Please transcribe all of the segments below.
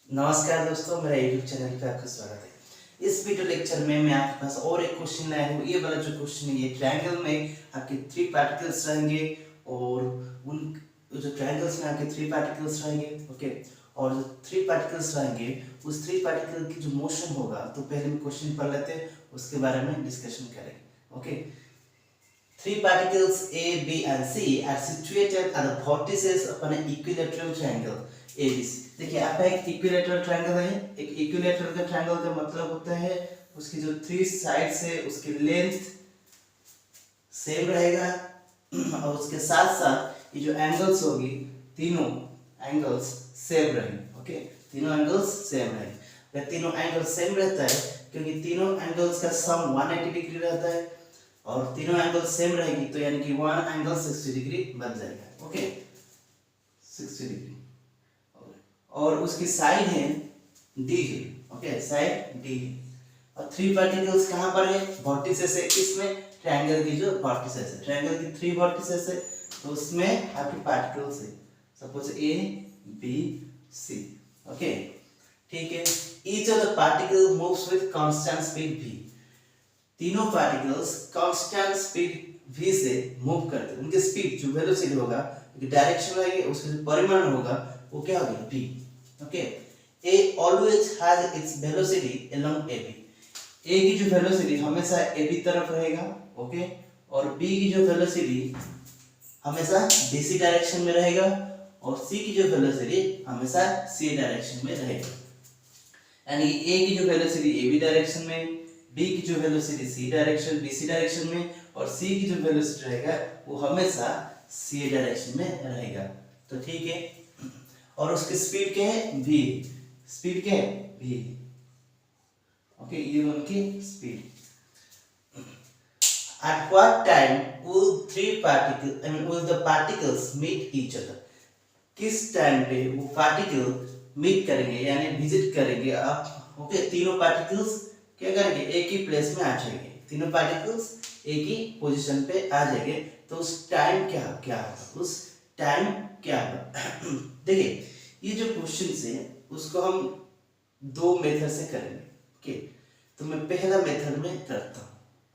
नमस्कार दोस्तों, मेरा यूट्यूब चैनल पे आपका स्वागत है। इस वीडियो लेक्चर में मैं आपके पास और एक क्वेश्चन लाया हूँ। ये वाला जो क्वेश्चन है, ये ट्रायंगल में आपके 3 पार्टिकल्स रहेंगे और उन जो ट्रायंगल्स में आपके 3 पार्टिकल्स रहेंगे, ओके। और जो 3 पार्टिकल्स रहेंगे, उस 3 पार्टिकल की जो मोशन होगा, तो पहले हम क्वेश्चन पढ़ लेते हैं, उसके बारे में डिस्कशन करेंगे, okay. Three particles A, B and C are situated at the vertices of an equilateral triangle ABC। देखिए आपका एक इक्विलेटरल ट्रायंगल है। एक इक्विलेटरल का ट्रायंगल का मतलब होता है उसकी जो 3 साइड्स है उसकी लेंथ सेम रहेगा और उसके साथ साथ ये जो एंगल्स होगी, तीनों एंगल्स सेम रहेंगे, ओके। तीनों एंगल्स सेम रहेंगे। अगर तीनों एंगल सेम रहता है, क्योंकि तीनों एंगल्स का सम 180 डिग्री रहता है और तीनों एंगल सेम रहेगी, तो यानी कि वन एंगल 60 डिग्री बन जाएगा, ओके। 60 डिग्री और उसकी साइड है डी है, ओके। साइड डी है और 3 पार्टिकल्स कहाँ पर है? वर्टिसेस है। इसमें ट्रायंगल की जो वर्टिसेस है, ट्रायंगल की 3 वर्टिसेस है, तो उसमें आपके पार्टिकल्स है, suppose A B C, okay. ठीक है। Each of the particle moves with constant speed v। तीनों पार्टिकल्स कांस्टेंट स्पीड v से मूव करते हैं। उनकी स्पीड जो वेलोसिटी होगा, डायरेक्शन रहेगी, उसका जो परिमाण होगा वो क्या होगा? v, okay. a always has its velocity along ab। a की जो वेलोसिटी हमेशा ab तरफ रहेगा, ओके। और b की जो वेलोसिटी हमेशा dc डायरेक्शन में रहेगा और c की जो वेलोसिटी हमेशा c डायरेक्शन में रहेगा। यानी a की जो वेलोसिटी ab डायरेक्शन में, b की जो velocity c direction bc direction में और c की जो वेलोसिटी रहेगा वो हमेशा c डायरेक्शन में रहेगा। तो ठीक है। और उसकी स्पीड क्या है? v। स्पीड क्या है? v, okay. ये उनकी speed. At what time will the particles meet each other? किस टाइम पे वो पार्टिकल मीट करेंगे यानी विजिट करेंगे आप, ओके। तीनों पार्टिकल्स क्या करेंगे? एक ही प्लेस में आ जाएंगे। तीनों पार्टिकल्स एक ही पोजीशन पे आ जाएंगे। तो उस टाइम क्या क्या होगा? उस टाइम क्या होगा? देखिए ये जो क्वेश्चन है उसको हम 2 मेथड से करेंगे, ओके। तो मैं पहला मेथड में करता हूँ,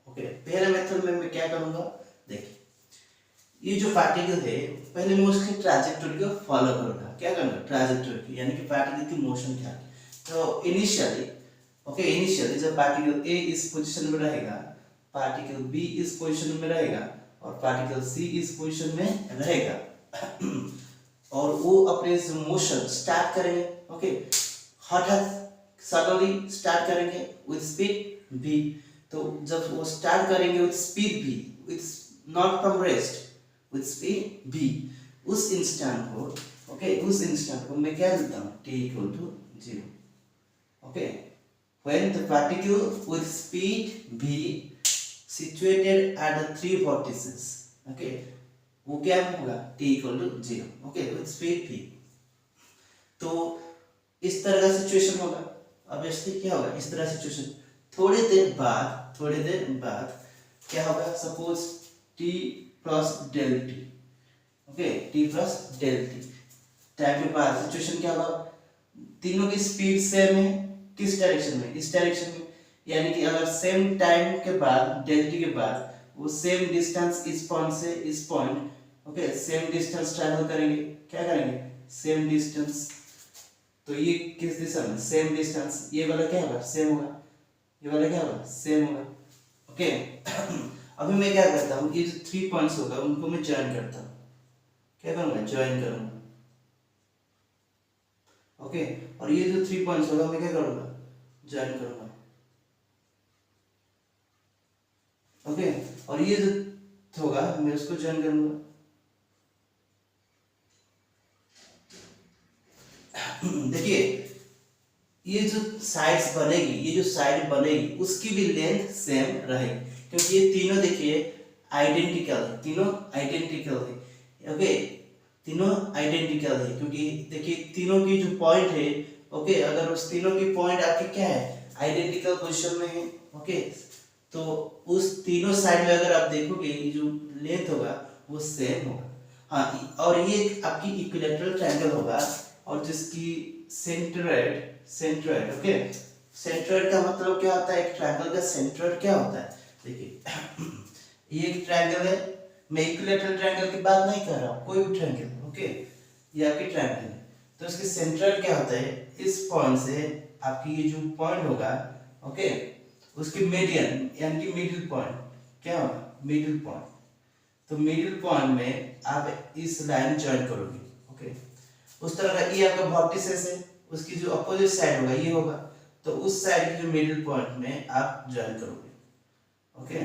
ओके। पहले मेथड में मैं क्या करूंगा? देखिए ये जो पार्टिकल है, पहले मैं उसकी ट्रैजेक्टोरी को फॉलो करूंगा। क्या करूंगा? ट्रैजेक्टोरी यानी कि पार्टिकल की मोशन क्या है। तो इनिशियली, ओके, इनिशियली जब पार्टिकल ए इस पोजीशन में रहेगा, पार्टिकल बी इस पोजीशन में रहेगा और पार्टिकल सी इस पोजीशन में रहेगा और वो अपने मोशन स्टार्ट करेंगे, ओके। हठात सडनली स्टार्ट करेंगे विद स्पीड v। तो जब वो स्टार्ट करेंगे with speed v, with not from rest, with speed v, उस इंस्टेंट को, ओके, उस इंस्टेंट को मैं क्या लेता हूँ? t equal to 0, okay. when the particle with speed v situated at the 3 vortices, okay, वो क्या होगा? t equal to 0, okay, with speed v। तो इस तरह का सिचुएशन होगा। अब इससे क्या होगा? इस तरह सिचुएशन थोड़ी देर बाद क्या होगा? Suppose t plus del t, okay, t plus del t time के बाद सिचुएशन क्या होगा? तीनों की स्पीड सेम है। किस डायरेक्शन में? इस डायरेक्शन में। यानी कि अगर सेम टाइम के बाद, डेल t के बाद, वो सेम डिस्टेंस इस पॉइंट से इस point, okay, same distance travel करेंगे। क्या करेंगे? Same distance. तो ये किस दिशा में? Same distance. ये वाला क्या होगा? सेम होगा। ये वाला क्या होगा? सेम होगा, ओके। अभी मैं क्या करता हूँ? ये जो 3 पॉइंट्स होगा उनको मैं ज्वाइन करता हूँ। क्या करूँगा? ज्वाइन करूँगा, ओके। और ये जो 3 पॉइंट्स होगा मैं क्या करूँगा? ज्वाइन करूँगा, ओके। और ये जो होगा मैं उसको ज्वाइन करूँगा। देखिए ये जो साइड्स बनेगी, ये जो साइड बनेगी उसकी भी लेंथ सेम रहेगी, क्योंकि ये तीनों देखिए आइडेंटिकल है, तीनों आइडेंटिकल है, ओके। तीनों आइडेंटिकल है क्योंकि देखिए तीनों की जो पॉइंट है, ओके, अगर उस तीनों की पॉइंट आपकी क्या है? आइडेंटिकल पोजीशन में है, ओके। तो उस तीनों साइड में अगर आप देखोगे ये जो लेंथ होगा वो सेम होगा। हाँ, और ये आपकी इक्विलेटरल ट्रायंगल होगा और जिसकी सेंट्रोइड ओके। सेंट्रोइड का मतलब क्या होता है, एक ट्रायंगल का सेंट्रोइड क्या होता है। देखिए ये एक ट्रायंगल है, मैं इक्विलैटरल ट्रायंगल की बात नहीं कर रहा हूँ, कोई भी ट्रायंगल ओके, ये आपकी ट्रायंगल है। तो इसके सेंट्रोइड क्या होता है, इस पॉइंट से आपकी ये जो पॉइंट होगा ओके, उसकी मीडियन यानी कि मिडिल पॉइंट क्या होगा, मिडिल पॉइंट। तो मिडिल पॉइंट में आप इस लाइन ज्वाइन करोगे ओके। उस तरह का ये आपका वर्टिसेस है, उसकी जो अपोजिट साइड होगा ये होगा, तो उस साइड के जो मिडिल पॉइंट में आप ज्वाइन करोगे ओके।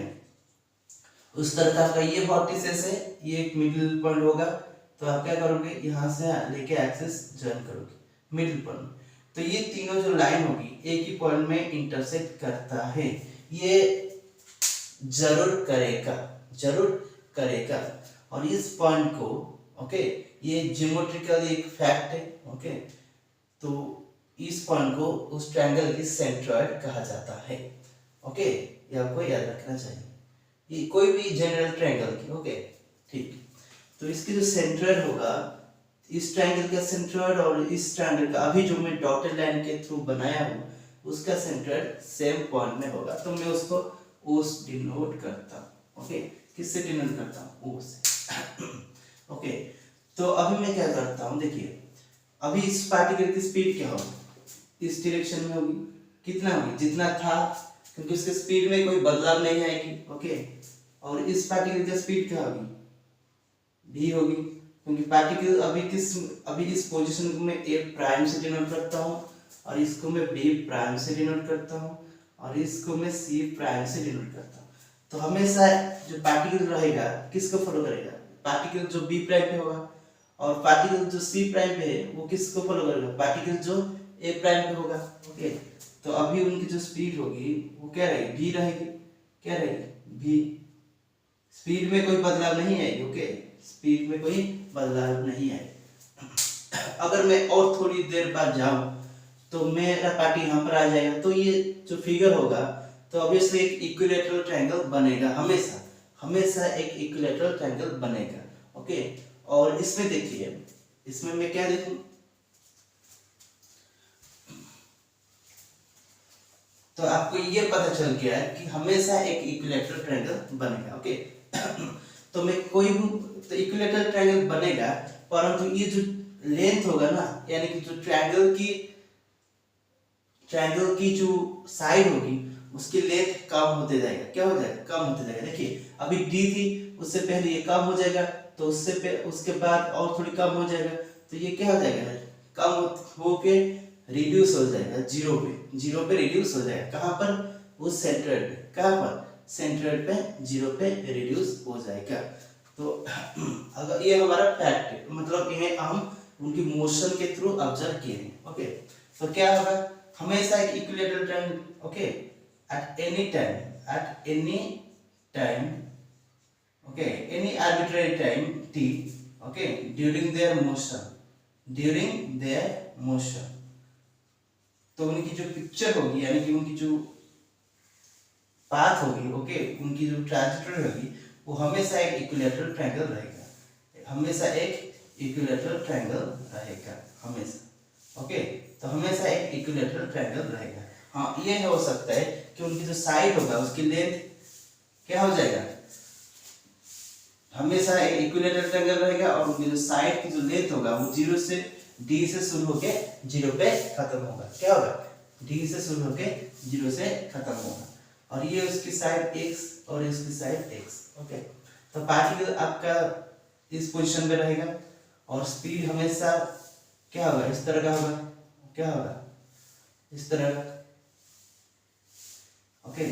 उस तरह का आपका ये वर्टिसेस है, ये एक मिडिल पॉइंट होगा, तो आप क्या करोगे, यहाँ से लेके एक्सिस ज्वाइन करोगे मिडिल पॉइंट। तो ये तीनों जो लाइन होगी एक ही पॉइंट में इंटरसेक्ट करता है, ये जरूर करेगा। और इस पॉइंट को ओके, ये ज्योमेट्रिकल एक फैक्ट है ओके। तो इस पॉइंट को उस ट्रायंगल की सेंट्रोइड कहा जाता है ओके, ये आपको याद रखना चाहिए, ये कोई भी जनरल ट्रायंगल की ओके ठीक। तो इसकी जो सेंट्रोइड होगा, इस ट्रायंगल का सेंट्रोइड और इस ट्रायंगल का अभी जो मैं डॉटेड लाइन के थ्रू बनाया हूँ उसका सेंट्रोइड सेम पॉइंट में होगा, तो मैं उसको O से डिनोट करता हूँ ओके। किससे डिनोट करता हूँ, O से ओके। तो अभी मैं क्या करता हूँ, देखिए अभी इस पार्टिकल की स्पीड क्या होगी, इस डायरेक्शन में होगी, कितना होगी, जितना था, क्योंकि उसके स्पीड में कोई बदलाव नहीं आएगी ओके। और इस पार्टिकल की स्पीड क्या होगी, v होगी, क्योंकि पार्टिकल अभी इस पोजीशन को मैं a प्राइम से डिनोट करता हूँ, और इसको मैं b प्राइम से डिनोट करता हूँ, और इसको मैं c प्राइम से डिनोट करता हूँ। तो हमेशा जो पार्टिकल रहेगा किसको फॉलो करेगा, पार्टिकल जो b प्राइम पे होगा, और पार्टिकल जो c प्राइम पे है वो किसको फॉलो करेगा, पार्टिकल जो a प्राइम पे होगा ओके। तो अभी उनकी जो स्पीड होगी वो क्या रहेगी, v रहेगी, क्या रहेगी v। स्पीड में कोई बदलाव नहीं आएगी ओके, स्पीड में कोई बदलाव नहीं आएगा। अगर मैं और थोड़ी देर बाद जाऊं तो मेरा पार्टी यहाँ पर आ जाएगा, तो ये जो फिगर होगा तो ऑब्वियसली एक इक्विलैटरल ट्रायंगल बनेगा, हमेशा एक इक्विलैटरल ट्रायंगल बनेगा ओके। और इसमें देखिए, इसमें मैं क्या देखूं, तो आपको ये पता चल गया कि हमेशा एक इक्विलैटरल ट्रायंगल बनेगा ओके। तो मैं कोई भी, तो इक्विलैटरल ट्रायंगल बनेगा, परंतु ये जो लेंथ होगा ना, यानी कि जो ट्रायंगल की जो साइड होगी उसकी लेंथ कम होते जाएगा, क्या हो जाएगा, कम होते जाएगा। देखिए अभी d थी, उससे पहले ये कम हो जाएगा, तो उसके बाद और थोड़ी कम हो जाएगा, तो ये क्या हो जाएगा, कम होके रिड्यूस हो जाएगा जीरो पे रिड्यूस हो जाएगा। कहाँ पर, उस सेंट्रोइड पे, कहाँ पर, सेंट्रोइड पे जीरो पे रिड्यूस हो जाएगा। तो अगर ये हमारा फैक्ट है, मतलब ये हम उनकी मोशन के थ्रू ऑब्जर्व किए हैं ओके। तो क्या होगा, हमेशा एक equilateral triangle okay, at any time okay, any arbitrary time t okay, during their motion. तो उनकी जो पिक्चर होगी, यानी कि उनकी जो पाथ होगी ओके, उनकी जो ट्रैजेक्टरी होगी वो हमेशा एक इक्विलैटरल ट्रायंगल रहेगा, हमेशा ओके। तो हमेशा एक इक्विलैटरल ट्रायंगल रहेगा। हाँ ये हो सकता है कि उनकी जो साइड होगा उसकी लेंथ क्या हो जाएगा, हमेशा एक इक्विलैटरल ट्रायंगल रहेगा, और उनकी जो साइड की जो लेंथ होगा वो d से शुरू होके 0 पे खत्म होगा, क्या होगा, d से शुरू होके 0 से खत्म होगा, और ये उसकी साइड x और इसकी साइड x ओके। तो पार्टिकल आपका इस पोजीशन पे रहेगा, और स्पीड हमेशा क्या होगा, इस तरह का होगा, क्या होगा, इस तरह का ओके।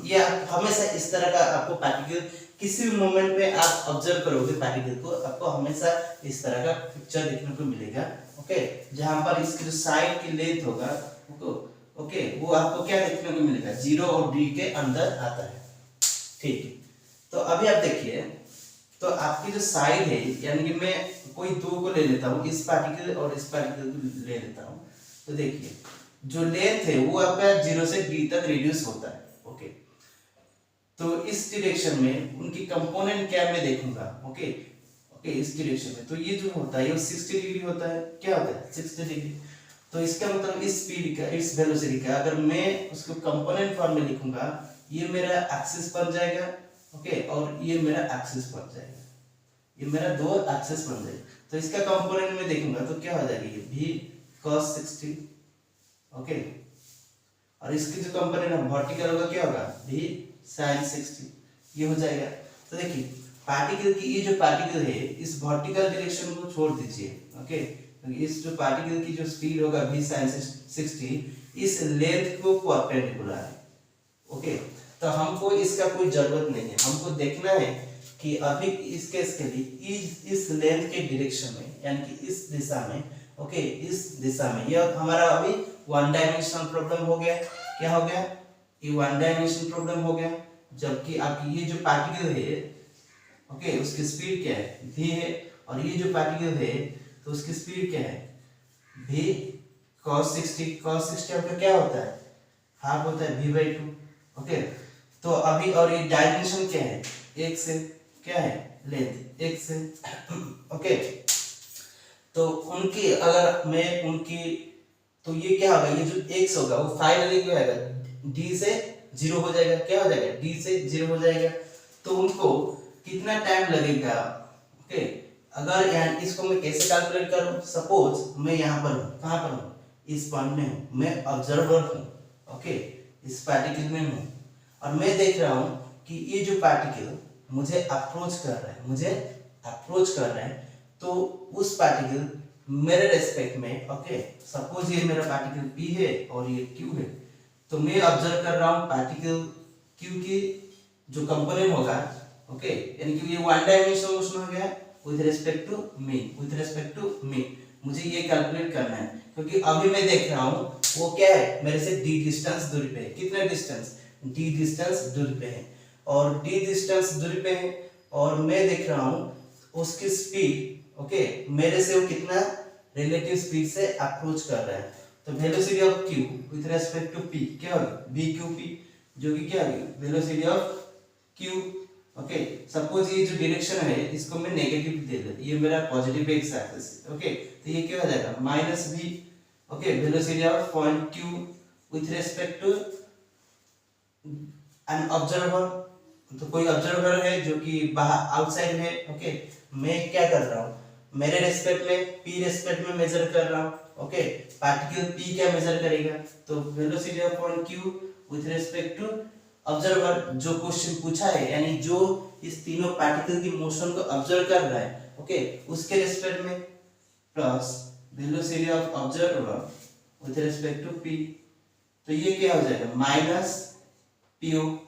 ये हमेशा इस तरह का आपको पार्टिकल किसी भी मोमेंट पे आप ऑब्जर्व करोगे पार्टिकल को, आपको हमेशा इस तरह का पिक्चर देखने को मिलेगा ओके, जहां पर इसकी जो साइड की लेंथ होगा ओके, वो आपको क्या देखने को मिलेगा, 0 और d के अंदर आता है, ठीक है। तो अभी आप देखिए, तो आपकी जो साइड है, यानी कि मैं कोई दो को ले लेता हूँ, इस पार्टिकल और इस पार्टिकल को ले लेता हूँ, तो देखिए जो लेंथ है वो आपका 0 से d तक रिड्यूस होता है ओके। तो इस डायरेक्शन में उनकी कंपोनेंट क्या मैं देखूंगा ओके, इस डायरेक्शन में, तो ये जो होता है ये 60 डिग्री होता है, क्या होता है 60 डिग्री। तो इसका मतलब इस स्पीड का, इस वेलोसिटी का अगर मैं उसको कंपोनेंट फॉर्म में लिखूंगा, ये मेरा एक्सिस बन जाएगा, ओके, और ये मेरा एक्सिस बन जाएगा, ये मेरा दो एक्सिस बन जाएगा। तो इसका कंपोनेंट में देखूंगा तो क्या हो जाएगा, ये v cos 60, ओके, और इसकी जो कंपोनेंट है वर्टिकल होगा क्या होगा, v sin 60, ये हो जाएगा। तो देखिए पार्टिकल की ये जो पार्टिकल है इस वर्टिकल डायरेक्शन को छोड़ दीजिए, ओके, क्योंकि इस जो पार्टिकल की जो स्पीड होगा v sin 60 इस लेंथ को परपेंडिकुलर है, ओके। तो हमको इसका कोई जरूरत नहीं है, हमको देखना है कि अभी इस केस के लिए इस लेंथ के डायरेक्शन में यानी कि इस दिशा में, ओके, इस दिशा में, यह हमारा अभी वन डायमेंशनल प्रॉब्लम हो गया। क्या हो गया, ये वन डायमेंशनल प्रॉब्लम हो गया। जबकि आपकी ये जो पार्टिकल है, ओके, उसकी स्पीड क्या है, v है, और ये जो पार्टिकल है तो उसकी स्पीड क्या है, v cos 60। cos 60 आपका क्या होता है, हाफ होता है v/2, ओके। तो अभी और ये डायमेंशन क्या है, एक से, क्या है, लेंथ एक से, ओके। तो उनकी अगर मैं उनकी, तो ये क्या होगा, ये जो x होगा वो फाइनली क्या होगा, d से 0 हो जाएगा। क्या हो जाएगा, d से 0 हो जाएगा। तो उनको कितना टाइम लगेगा, ओके। अगर यहाँ इसको मैं कैसे कैलकुलेट करूं, सपोज मैं यहाँ पर हूँ, कहाँ पर हूँ, इस पॉइंट में हूँ, मैं ऑब्जर्वर हूँ, ओके, इस पार्टिकल में हूँ, और मैं देख रहा हूँ कि ये जो पार्टिकल मुझे अप्रोच कर रहा है, मुझे अप्रोच कर रहा है, तो उस पार्टिकल मेरे रेस्पेक्ट में, ओके, सपोज ये मेरा पार्टिकल p है और ये q है, तो मैं ऑब्जर्व कर रहा हूँ पार्टिकल q की जो कंपोनेंट होगा, ओके, यानी कि ये वन डायमेंशनल मोशन हो गया with respect to me, with respect to me. मुझे ये कैलकुलेट करना है क्योंकि अभी मैं देख रहा हूँ वो क्या है, मेरे से d डिस्टेंस दूरी पे है। कितना डिस्टेंस, d डिस्टेंस दूरी पे है, और d डिस्टेंस दूरी पे है, और मैं देख रहा हूँ उसकी स्पीड, ओके, मेरे से वो कितना रिलेटिव स्पीड से अप्रोच कर रहा है। तो velocity of q with respect to p क्या होगा, vqp, जो कि क्या है, velocity of q, okay. Suppose ये जो डायरेक्शन है इसको मैं नेगेटिव दे देता, ये मेरा पॉजिटिव एक्स एक्सिस है, ओके। तो ये क्या हो जाएगा, -v, okay, velocity of point q with respect to an observer. तो कोई ऑब्जर्वर है जो कि बाहर आउटसाइड है, ओके। मैं क्या कर रहा हूँ, मेरे रेस्पेक्ट में, p रेस्पेक्ट में मेजर कर रहा हूँ, ओके। पार्टिकल p क्या मेजर करेगा, तो velocity of point q with respect to observer, जो क्वेश्चन पूछा है, यानी जो इस तीनों पार्टिकल की मोशन को ऑब्जर्व कर रहा है, ओके, उसके रेस्पेक्ट में, plus velocity of observer with respect to p। तो ये क्या हो जाएगा, माइनस po,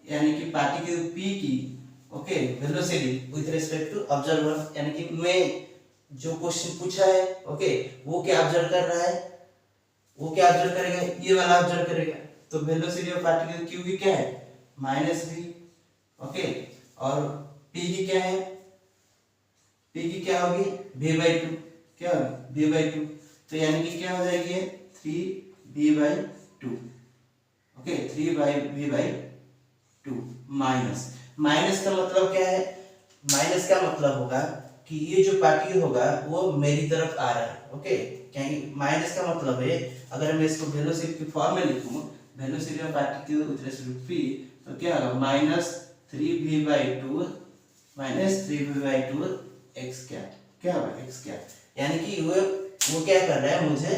यानी कि पार्टिकल p की, okay, velocity with respect to observer, यानी कि मैं जो क्वेश्चन पूछा है, ओके, वो क्या ऑब्जर्व कर रहा है, वो क्या ऑब्जर्व करेगा, ये वाला ऑब्जर्व करेगा। तो वेलोसिटी ऑफ पार्टिकल q की क्या है, -v, ओके, और p की क्या है, p की क्या होगी, v/2, क्या होगी, v/2। तो यानी कि क्या हो जाएगी, 3v/2, ओके, 3v/2 माइनस का मतलब क्या है, माइनस का मतलब होगा कि ये जो पार्टिकल होगा वो मेरी तरफ आ रहा है, ओके। क्या माइनस का मतलब है, अगर मैं इसको वेलोसिटी की फॉर्म में लिखूं, velocity of particle with respect to p, तो क्या होगा, -3v/2 x कैप, क्या होगा, x कैप, यानी कि वो क्या कर रहा है, मुझे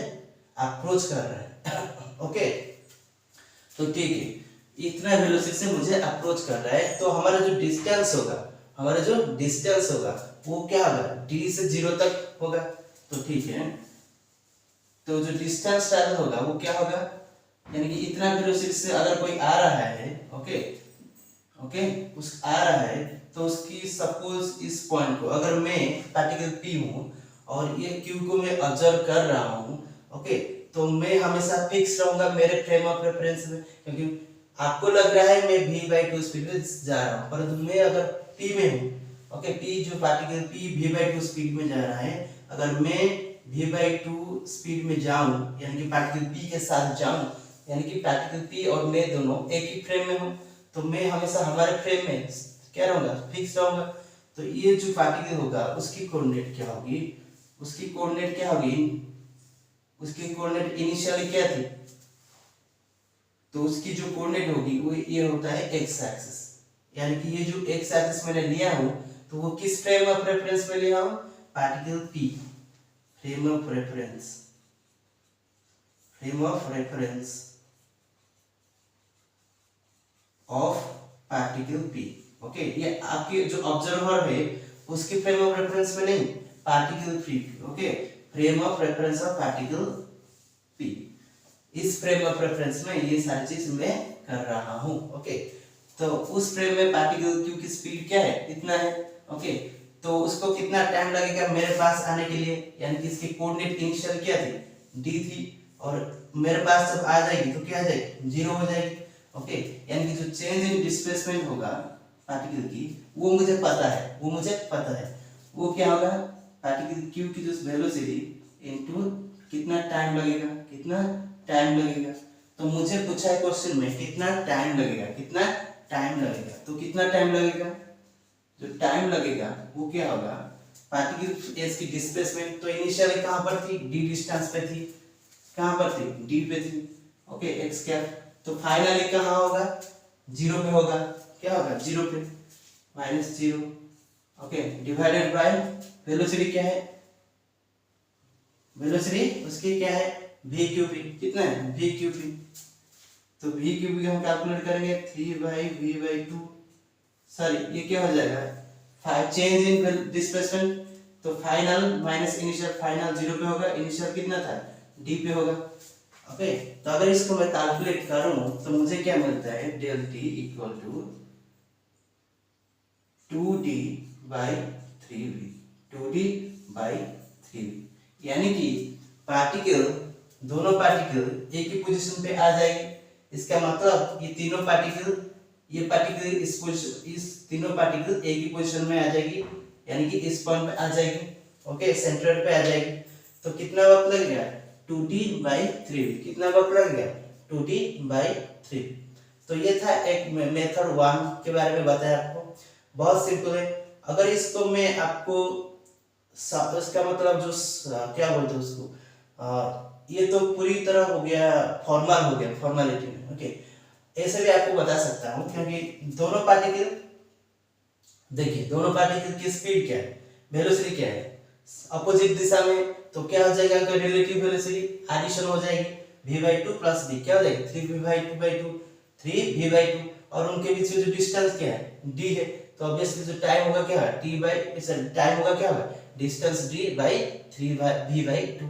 अप्रोच कर रहा है, ओके। तो ठीक है, इतना वेलोसिटी से मुझे अप्रोच कर रहा है, तो हमारा जो डिस्टेंस होगा, वो क्या होगा, d से 0 तक होगा। तो ठीक है, तो जो डिस्टेंस ट्रैवल होगा वो क्या होगा, यानी कि इतना वेलोसिटी से अगर कोई आ रहा है, ओके, उस आ रहा है, तो उसकी सपोज इस पॉइंट को, अगर मैं पार्टिकल p हूं और ये q को मैं ऑब्जर्व कर रहा हूं, ओके, तो मैं हमेशा फिक्स रहूंगा मेरे फ्रेम ऑफ रेफरेंस में, क्योंकि आपको लग रहा है मैं v/2 स्पीड में जा रहा हूं, परंतु मैं अगर p में हूं, ओके, p जो पार्टिकल p v/2 स्पीड में जा रहा है, अगर मैं v/2 स्पीड में जाऊं, यानी कि पार्टिकल p के साथ जाऊं, यानी कि पार्टिकल p और मैं दोनों एक ही फ्रेम में हूं, तो मैं हमेशा हमारे फ्रेम में क्या रहूंगा, फिक्स रहूंगा। तो ये जो पार्टिकल होगा उसकी कोऑर्डिनेट क्या होगी, उसकी कोऑर्डिनेट इनिशियली क्या थी, तो उसकी जो कोऑर्डिनेट होगी वो ये होता है एक्स एक्सिस, यानी कि ये जो एक्स एक्सिस मैंने लिया हूं तो वो किस फ्रेम ऑफ रेफरेंस में लिया हूं, particle P, frame of reference, frame of reference of particle P. Okay, ये आपके जो ऑब्जर्वर है उसके फ्रेम ऑफ रेफरेंस में नहीं, particle P. Okay, frame of reference of particle P, इस फ्रेम ऑफ रेफरेंस में ये सारी चीज मैं कर रहा हूं। ओके, तो उस फ्रेम में पार्टिकल क्यू की स्पीड क्या है, इतना है। ओके, तो उसको कितना टाइम लगेगा मेरे पास आने के लिए, यानी कि इसकी कोऑर्डिनेट इनिशियल क्या थी, डी थी, और मेरे पास जब आ जाएगी तो क्या आ जाएगी, जीरो हो जाएगी। ओके, यानी कि जो चेंज इन डिस्प्लेसमेंट होगा पार्टिकल की वो मुझे पता है, वो मुझे पता है, वो क्या होगा, पार्टिकल क्यू की जो वेलोसिटी इनटू कितना टाइम लगेगा, कितना टाइम लगेगा। तो मुझे पूछा है क्वेश्चन में कितना टाइम लगेगा, कितना टाइम लगेगा, तो कितना टाइम लगेगा, जो टाइम लगेगा वो क्या होगा, पार्टिकल एस की डिस्प्लेसमेंट तो इनिशियली कहां पर थी, डी डिस्टेंस पे थी, कहां पर थी, डी पे थी। ओके, एक्स कैप, तो फाइनली कहां होगा, जीरो पे होगा, क्या होगा, जीरो पे, minus zero. Okay, divided by velocity क्या है, वेलोसिटी उसकी क्या है, v क्यू पी, कितना है, v क्यू पी, तो v क्यू पी हम कैलकुलेट करेंगे 3/v/2, सॉरी ये क्या हो जाएगा, 5 चेंज इन डिस्प्लेसमेंट, तो final minus initial, final zero पे होगा, इनिशियल कितना था, d पे होगा। ओके, तो अगर इसको मैं कैलकुलेट करूं तो मुझे क्या मिलता है, del t equal to 2d/3v, 2d/3v, यानी कि पार्टिकल, दोनों पार्टिकल एक ही पोजीशन पे आ जाएगी। इसका मतलब ये तीनों पार्टिकल, ये पार्टिकल इस पोजीशन, इस तीनों पार्टिकल एक ही पोजीशन में आ जाएगी, यानी कि इस पॉइंट पे आ जाएगी। ओके, सेंटर पे आ जाएगी, तो कितना वक्त लगेगा, 2d/3, कितना वक्त लगेगा, 2d/3। तो ये था एक मेथड 1 के बारे में बताया आपको, बहुत सिंपल है। अगर इसको मैं आपको इसका मतलब जो क्या बोलते हैं उसको, ये तो पूरी तरह हो गया, फॉर्मल हो गया, फॉर्मेलिटी में। ओके, ऐसे भी आपको बता सकता हूँ, क्योंकि दोनों पार्टिकल, देखिए दोनों पार्टिकल की स्पीड क्या है, वेलोसिटी क्या है, अपोजिट दिशा में, तो क्या हो जाएगा, उनका रिलेटिव वेलोसिटी एडिशन हो जाएगी, v/2 प्लस d क्या हो जाएगी, 3v/2/2, 3v/2, और उनके बीच में जो डिस्टेंस क्या है, d है, तो ऑब्वियसली जो टाइम होगा क्या है, टाइम होगा क्या होगा, डिस्टेंस d/3v/2।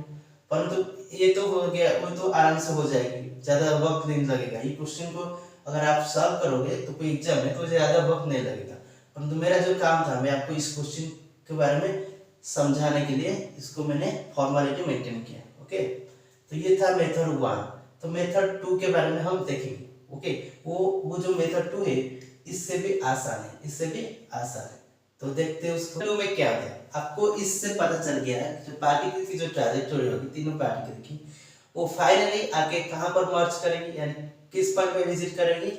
परंतु ये तो हो गया, वो तो आराम से हो जाएगी, ज्यादा वक्त नहीं लगेगा। ये क्वेश्चन को अगर आप सॉल्व करोगे तो कोई एग्जाम में तो ज्यादा वक्त नहीं लगेगा, परंतु मेरा जो काम था, मैं आपको इस क्वेश्चन के बारे में समझाने के लिए इसको मैंने फॉर्मेलिटी मेंटेन किया। ओके, तो ये था मेथड 1। तो मेथड 2 के बारे में हम देखेंगे। ओके, वो जो मेथड 2 है इससे भी आसान है, इससे भी आसान है, तो देखते हैं उसको। तो में क्या होता है, आपको इससे पता चल गया है कि जो पार्टिकल की जो ट्रैजेक्टोरी होगी तीनों पार्टिकल की, वो फाइनली आके कहां पर मर्ज करेंगी, यानी किस पॉइंट पे विजिट करेंगी,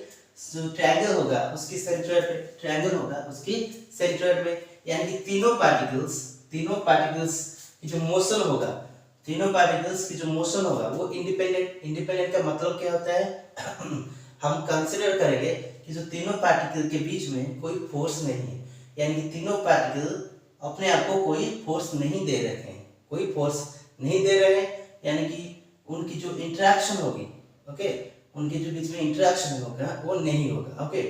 जो ट्रायंगल होगा उसकी सेंट्रोइड पे, ट्रायंगल होगा उसकी सेंट्रोइड में, यानी कि तीनों पार्टिकल्स की जो मोशन होगा, तीनों पार्टिकल्स की जो मोशन होगा वो इंडिपेंडेंट का मतलब क्या होता है हम कंसीडर करेंगे कि जो तीनों पार्टिकल के बीच में कोई फोर्स नहीं है, यानी कि तीनों पार्टिकल अपने आप को कोई फोर्स नहीं दे रहे हैं, कोई फोर्स नहीं दे रहे हैं, यानी कि उनकी जो इंटरेक्शन होगी, ओके, उनके जो बीच में इंटरेक्शन होगा वो नहीं होगा। ओके,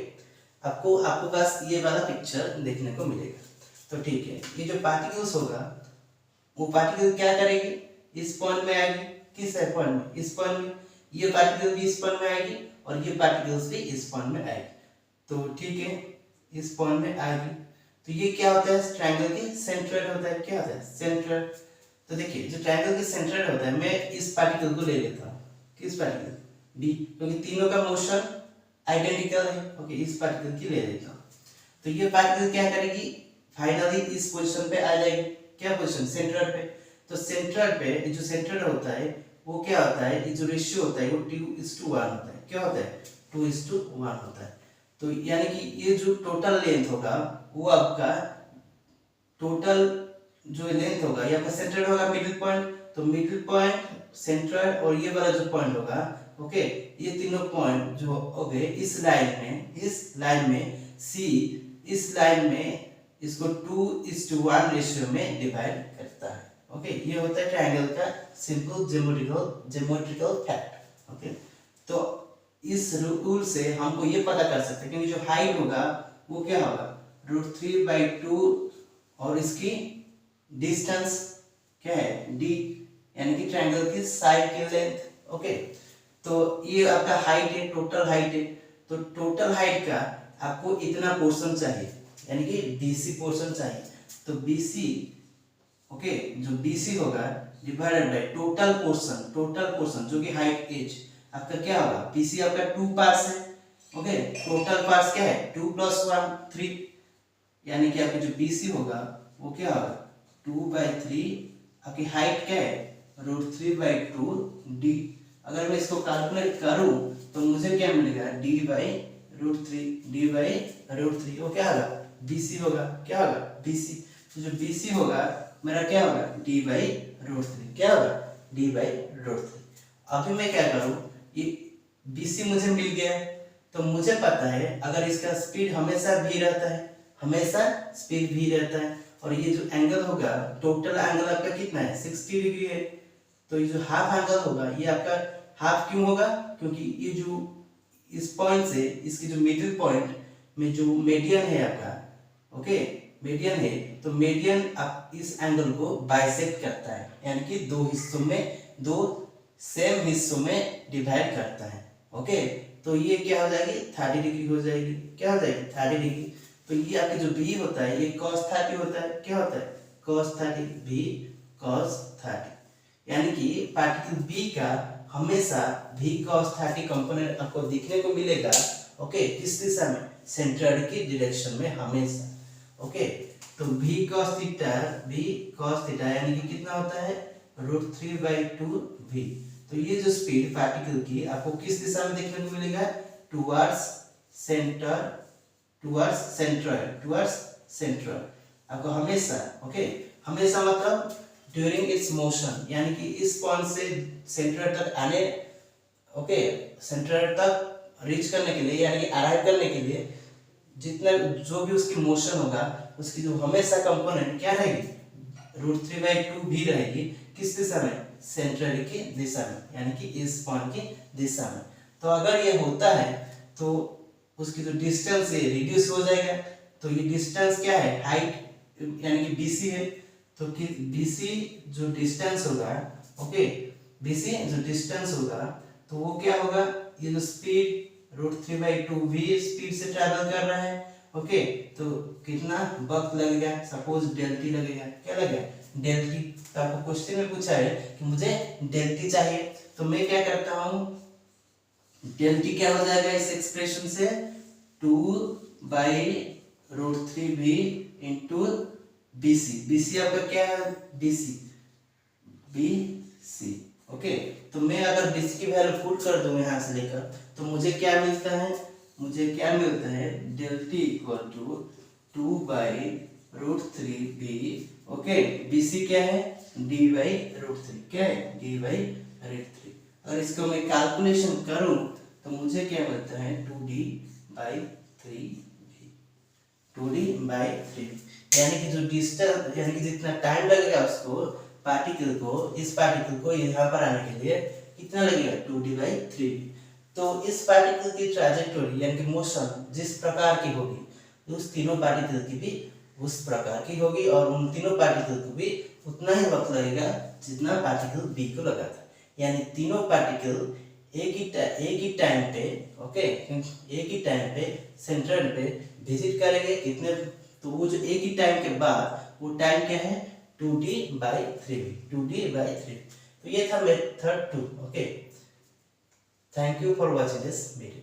आपको पास ये वाला पिक्चर देखने को मिलेगा। तो ठीक है, ये जो पार्टिकल्स होगा वो पार्टिकल क्या करेगी, इस पॉइंट में आएगी, किस पॉइंट में, इस पॉइंट में, ये पार्टिकल भी इस पॉइंट में आएगी और ये पार्टिकल्स भी इस पॉइंट में आएगी। तो ठीक है, इस पॉइंट में आएगी, तो ये क्या होता है, ट्रायंगल के सेंट्रोइड होता है, क्या होता है, सेंट्रोइड। तो देखिए जो ट्रायंगल के सेंट्रोइड होता है, मैं इस पार्टिकल को ले लेता हूँ, किस पार्टिकल, डी, क्योंकि तीनों का मोशन आइडेंटिकल है। ओके, इस पार्टिकल की ले लेता हूँ, तो ये पार्टिकल क्या करेगी, फाइनली इस पोजीशन पे आ जाएगी, क्या पोजीशन, सेंट्रोइड पे। तो सेंट्रोइड पे जो सेंट्रोइड होता है वो क्या होता है, ये जो रेशियो होता है वो 2:1 होता है, क्या होता है, 2:1 होता है। तो यानी कि ये जो टोटल लेंथ होगा वो आपका टोटल जो लेंथ होगा, ये आपका सेंट्रोइड होगा मिडिल पॉइंट, तो मिडिल पॉइंट सेंट्रॉइड और ये वाला जो पॉइंट होगा, ओके, ये तीनों पॉइंट जो हो गए इस लाइन में सी इस लाइन में इसको 2:1 रेशियो में डिवाइड करता है। ओके, ये होता है ट्रायंगल का सिंपल ज्योमेट्रिकल फैक्ट। ओके, तो इस रूल से हमको ये पता कर सकते हैं क्योंकि जो हाइट होगा वो क्या होगा √3/2 और इसकी डिस्टेंस क्या है d, यानी कि ट्रायंगल की साइड की लेंथ। ओके, तो ये आपका हाइट है, टोटल हाइट है, तो टोटल हाइट का आपको इतना पोर्शन चाहिए यानी कि BC पोर्शन चाहिए। तो BC, ओके, जो BC होगा डिवाइडेड बाय टोटल पोर्शन जो कि हाइट एज आपका क्या होगा, BC आपका 2 पार्ट्स है। ओके, टोटल पार्ट्स क्या है 2 + 1 3, यानी कि आपका जो BC होगा वो क्या होगा 2/3, आपकी हाइट क्या है √3/2 d। अगर मैं इसको कैलकुलेट करूं तो मुझे क्या मिलेगा d/√3 वो क्या होगा BC होगा, क्या होगा BC। तो जो BC होगा मेरा क्या होगा d/√3, क्या होगा d/√3। अभी मैं क्या करूं, ये BC मुझे मिल गया तो मुझे पता है अगर इसका स्पीड हमेशा v रहता है, हमेशा स्पीड v रहता है, और ये जो एंगल होगा टोटल एंगल आपका कितना है 60 डिग्री है, तो ये जो हाफ एंगल होगा ये आपका हाफ क्यों होगा, क्योंकि ये जो इस पॉइंट से इसकी जो मिडिल पॉइंट में जो मीडियन है आपका, ओके, मीडियन है, तो मीडियन आप इस एंगल को बाइसेक्ट करता है, यानी कि दो सेम हिस्सों में डिवाइड करता है। ओके, तो ये क्या हो जाएगी 30 डिग्री हो जाएगी, क्या हो जाएगी 30 डिग्री। तो ये आपके जो b होता है ये cos 30 होता है, क्या होता है cos 30, b cos 30, यानी कि पार्टिकल b का हमेशा v cos 30 कंपोनेंट आपको दिखने को मिलेगा। ओके, किस दिशा में, सेंट्रॉइड की डायरेक्शन में हमेशा। ओके, तो v cos थीटा यानी कि कितना होता है √3/2 v। तो ये जो स्पीड पार्टिकल की आपको किस दिशा में देखने को मिलेगा टुवर्ड्स सेंट्रॉइड आपको हमेशा। ओके, हमेशा मतलब ड्यूरिंग इट्स मोशन, यानी कि इस पॉइंट से सेंट्रॉइड तक आने, ओके, सेंट्रॉइड तक रीच करने के लिए यानी कि अराइव करने के लिए जितना जो भी उसकी मोशन होगा उसकी जो हमेशा कंपोनेंट क्या रहेगी √3/2 भी रहेगी, किस दिशा में, सेंट्रॉइड की दिशा में, यानी कि इस पॉइंट की दिशा में। तो अगर ये होता है तो उसकी जो डिस्टेंस है रिड्यूस हो जाएगा, तो ये डिस्टेंस क्या है हाइट यानी कि BC है, तो कि BC जो डिस्टेंस होगा, ओके, BC जो डिस्टेंस होगा तो वो क्या होगा, ये जो स्पीड √3/2 v स्पीड से ट्रैवल कर रहा है। ओके, तो कितना वक्त लगेगा, सपोज डेल्टी लगेगा, क्या लगेगा डेल्टी। तो आपको क्वेश्चन में पूछा है कि मुझे डेल्टी चाहिए, तो मैं क्या करता हूँ, डेल्टी क्या हो जाएगा इस एक्सप्रेशन से 2/√3v इंटू BC। BC आपका क्या है BC। ओके, तो मैं अगर BC की वैल्यू पुट कर दूं यहाँ से लेकर तो मुझे क्या मिलता है, delta t equal to 2/√3v। Okay, BC क्या है d/√3, क्या है d/√3। अगर इसको मैं कैलकुलेशन करूं तो मुझे क्या मिलता है 2d/3, यानी कि जो डिस्टेंस यानी कि जितना टाइम लगेगा उसको पार्टिकल को यहाँ पर आने के लिए कितना लगेगा 2d/3। तो इस पार्टिकल की ट्रैजेक्टोरी यानी कि मोशन जिस प्रकार की होगी उस तीनों पार्टिकल की भी उस प्रकार की होगी, और उन तीनों पार्टिकल को भी उतना ही वक्त लगेगा जितना पार्टिकल B को लगा था, यानी तीनों पार्टिकल एक ही टाइम पे, ओके, एक ही टाइम पे सेंट्रॉइड पे विजिट करेंगे कितने, तो वो जो एक ही टाइम के बाद वो टाइम क्या है 2d/3। तो ये था method 2। Okay, thank you for watching this video.